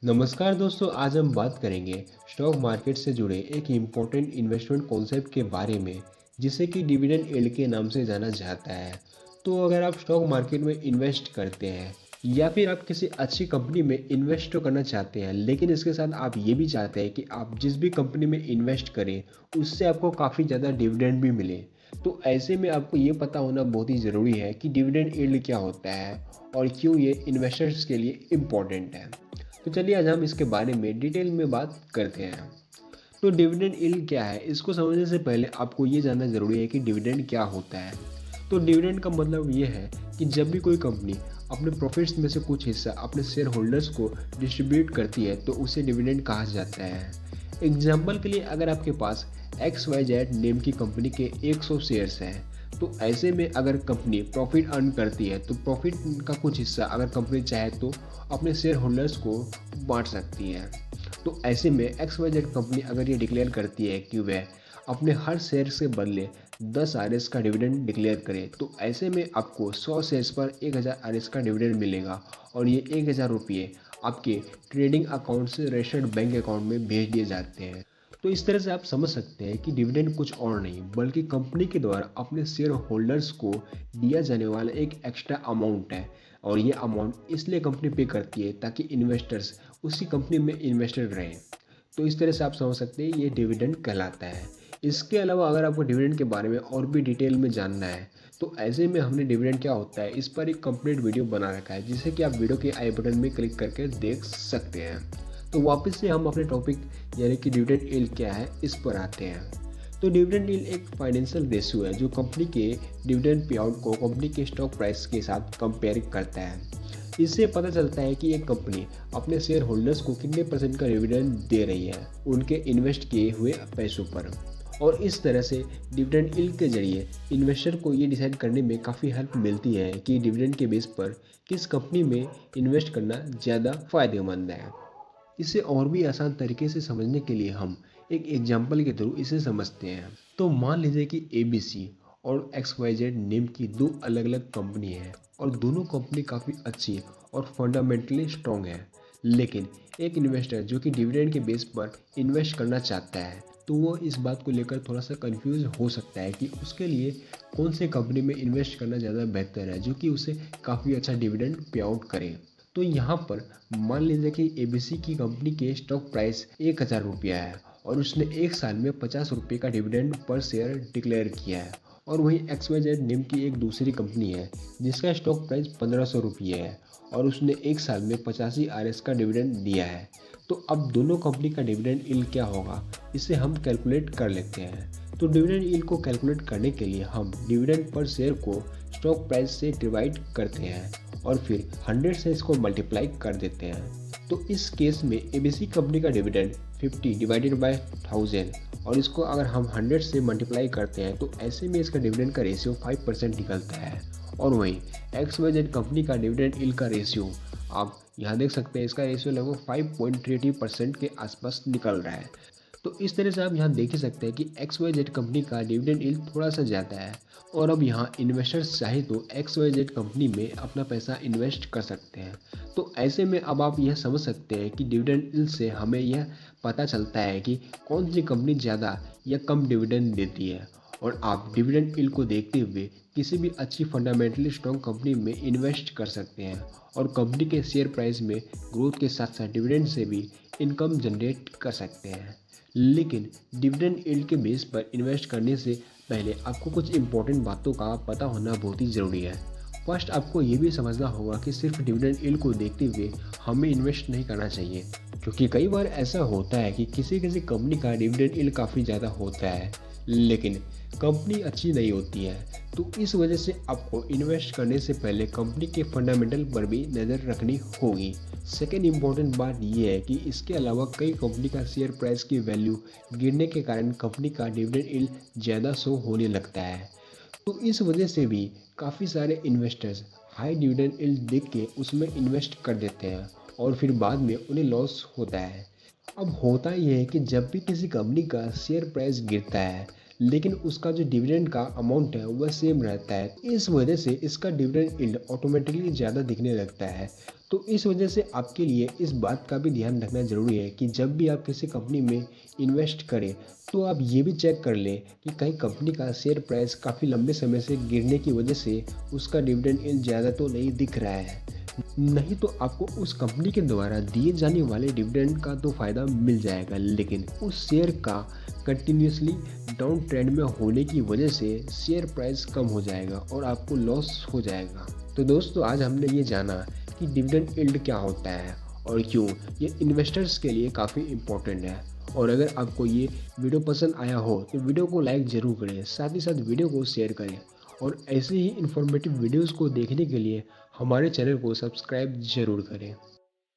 नमस्कार दोस्तों, आज हम बात करेंगे स्टॉक मार्केट से जुड़े एक इम्पोर्टेंट इन्वेस्टमेंट कॉन्सेप्ट के बारे में, जिसे कि डिविडेंड यील्ड के नाम से जाना जाता है। तो अगर आप स्टॉक मार्केट में इन्वेस्ट करते हैं या फिर आप किसी अच्छी कंपनी में इन्वेस्ट तो करना चाहते हैं, लेकिन इसके साथ आप ये भी चाहते हैं कि आप जिस भी कंपनी में इन्वेस्ट करें उससे आपको काफ़ी ज़्यादा डिविडेंड भी मिले, तो ऐसे में आपको ये पता होना बहुत ही ज़रूरी है कि डिविडेंड यील्ड क्या होता है और क्यों ये इन्वेस्टर्स के लिए इम्पोर्टेंट है। तो चलिए आज हम इसके बारे में डिटेल में बात करते हैं। तो डिविडेंड यील्ड क्या है, इसको समझने से पहले आपको ये जानना ज़रूरी है कि डिविडेंड क्या होता है। तो डिविडेंड का मतलब ये है कि जब भी कोई कंपनी अपने प्रॉफिट्स में से कुछ हिस्सा अपने शेयर होल्डर्स को डिस्ट्रीब्यूट करती है तो उसे डिविडेंड कहा जाता है। एग्जाम्पल के लिए अगर आपके पास XYZ नेम की कंपनी के 100 शेयर्स हैं, तो ऐसे में अगर कंपनी प्रॉफिट अर्न करती है तो प्रॉफिट का कुछ हिस्सा अगर कंपनी चाहे तो अपने शेयर होल्डर्स को बांट सकती है। तो ऐसे में XYZ कंपनी अगर ये डिक्लेयर करती है कि वह अपने हर शेयर से बदले 10 RS का डिविडेंड डिक्लेयर करे, तो ऐसे में आपको 100 शेयर्स पर 1000 RS का डिविडेंड मिलेगा और ये 1000 रुपये आपके ट्रेडिंग अकाउंट से रजिस्टर्ड बैंक अकाउंट में भेज दिए जाते हैं। तो इस तरह से आप समझ सकते हैं कि डिविडेंड कुछ और नहीं बल्कि कंपनी के द्वारा अपने शेयर होल्डर्स को दिया जाने वाला एक एक्स्ट्रा अमाउंट है, और ये अमाउंट इसलिए कंपनी पे करती है ताकि इन्वेस्टर्स उसी कंपनी में इन्वेस्टेड रहें। तो इस तरह से आप समझ सकते हैं ये डिविडेंड कहलाता है। इसके अलावा अगर आपको डिविडेंड के बारे में और भी डिटेल में जानना है तो ऐसे में हमने डिविडेंड क्या होता है इस पर एक कंप्लीट वीडियो बना रखा है, जिसे कि आप वीडियो के आई बटन में क्लिक करके देख सकते हैं। तो वापस से हम अपने टॉपिक यानी कि डिविडेंड यील्ड क्या है इस पर आते हैं। तो डिविडेंड यील्ड एक फाइनेंशियल रेशियो है जो कंपनी के डिविडेंड पे आउट को कंपनी के स्टॉक प्राइस के साथ कंपेयर करता है। इससे पता चलता है कि एक कंपनी अपने शेयर होल्डर्स को कितने परसेंट का डिविडेंड दे रही है उनके इन्वेस्ट किए हुए पैसों पर। और इस तरह से डिविडेंड यील्ड के जरिए इन्वेस्टर को ये डिसाइड करने में काफ़ी हेल्प मिलती है कि डिविडेंड के बेस पर किस कंपनी में इन्वेस्ट करना ज़्यादा फायदेमंद है। इसे और भी आसान तरीके से समझने के लिए हम एक एग्जाम्पल के थ्रू इसे समझते हैं। तो मान लीजिए कि ABC और XYZ नेम की दो अलग अलग कंपनी है और दोनों कंपनी काफ़ी अच्छी और फंडामेंटली स्ट्रॉन्ग है, लेकिन एक इन्वेस्टर जो कि डिविडेंड के बेस पर इन्वेस्ट करना चाहता है तो वो इस बात को लेकर थोड़ा सा कंफ्यूज हो सकता है कि उसके लिए कौन से कंपनी में इन्वेस्ट करना ज़्यादा बेहतर है जो कि उसे काफ़ी अच्छा डिविडेंड पे आउट करे। तो यहाँ पर मान लीजिए कि ABC की कंपनी के स्टॉक प्राइस 1000 रुपया है और उसने एक साल में 50 रुपये का डिविडेंड पर शेयर डिक्लेयर किया है। और वहीं XYZ नेम की एक दूसरी कंपनी है जिसका स्टॉक प्राइस 1500 रुपये है और उसने एक साल में 85 RS का डिविडेंड दिया है। तो अब दोनों कंपनी का डिविडेंड यील्ड क्या होगा इसे हम कैलकुलेट कर लेते हैं। तो डिविडेंड यील्ड को कैलकुलेट करने के लिए हम डिविडेंड पर शेयर को स्टॉक प्राइस से डिवाइड करते हैं और फिर 100 से इसको मल्टीप्लाई कर देते हैं। तो इस केस में ABC कंपनी का डिविडेंड 50 डिवाइडेड बाय 1000 और इसको अगर हम 100 से मल्टीप्लाई करते हैं तो ऐसे में इसका डिविडेंड का रेशियो 5% निकलता है। और वहीं XYZ कंपनी का डिविडेंड यील्ड का रेशियो आप यहाँ देख सकते हैं, इसका रेशियो लगभग 5.33% के आसपास निकल रहा है। तो इस तरह से आप यहाँ देख ही सकते हैं कि XYZ कंपनी का डिविडेंड यील्ड थोड़ा सा ज़्यादा है। और अब यहाँ इन्वेस्टर्स चाहे तो XYZ कंपनी में अपना पैसा इन्वेस्ट कर सकते हैं। तो ऐसे में अब आप यह समझ सकते हैं कि डिविडेंड यील्ड से हमें यह पता चलता है कि कौन सी कंपनी ज़्यादा या कम डिविडेंड देती है। और आप डिविडेंड यील्ड को देखते हुए किसी भी अच्छी फंडामेंटली स्ट्रॉन्ग कंपनी में इन्वेस्ट कर सकते हैं और कंपनी के शेयर प्राइस में ग्रोथ के साथ साथ डिविडेंड से भी इनकम जनरेट कर सकते हैं। लेकिन डिविडेंड यील्ड के बेस पर इन्वेस्ट करने से पहले आपको कुछ इंपॉर्टेंट बातों का पता होना बहुत ही ज़रूरी है। फर्स्ट, आपको ये भी समझना होगा कि सिर्फ डिविडेंड यील्ड को देखते हुए हमें इन्वेस्ट नहीं करना चाहिए, क्योंकि कई बार ऐसा होता है कि किसी किसी कंपनी का डिविडेंड यील्ड काफ़ी ज़्यादा होता है लेकिन कंपनी अच्छी नहीं होती है। तो इस वजह से आपको इन्वेस्ट करने से पहले कंपनी के फंडामेंटल पर भी नज़र रखनी होगी। सेकेंड इम्पॉर्टेंट बात यह है कि इसके अलावा कई कंपनी का शेयर प्राइस की वैल्यू गिरने के कारण कंपनी का डिविडेंड यील्ड ज़्यादा शो होने लगता है। तो इस वजह से भी काफ़ी सारे इन्वेस्टर्स हाई डिविडेंड यील्ड देख के उसमें इन्वेस्ट कर देते हैं और फिर बाद में उन्हें लॉस होता है। अब होता यह है कि जब भी किसी कंपनी का शेयर प्राइस गिरता है लेकिन उसका जो डिविडेंड का अमाउंट है वह सेम रहता है। इस वजह से इसका डिविडेंड यील्ड ऑटोमेटिकली ज़्यादा दिखने लगता है। तो इस वजह से आपके लिए इस बात का भी ध्यान रखना ज़रूरी है कि जब भी आप किसी कंपनी में इन्वेस्ट करें तो आप ये भी चेक कर लें कि कहीं कंपनी का शेयर प्राइस काफ़ी लंबे समय से गिरने की वजह से उसका डिविडेंड यील्ड ज़्यादा तो नहीं दिख रहा है। नहीं तो आपको उस कंपनी के द्वारा दिए जाने वाले डिविडेंड का तो फ़ायदा मिल जाएगा, लेकिन उस शेयर का कंटिन्यूसली डाउन ट्रेंड में होने की वजह से शेयर प्राइस कम हो जाएगा और आपको लॉस हो जाएगा। तो दोस्तों, आज हमने ये जाना कि डिविडेंड यील्ड क्या होता है और क्यों ये इन्वेस्टर्स के लिए काफ़ी इम्पोर्टेंट है। और अगर आपको ये वीडियो पसंद आया हो तो वीडियो को लाइक ज़रूर करें, साथ ही साथ वीडियो को शेयर करें और ऐसे ही इन्फॉर्मेटिव वीडियोज़ को देखने के लिए हमारे चैनल को सब्सक्राइब ज़रूर करें।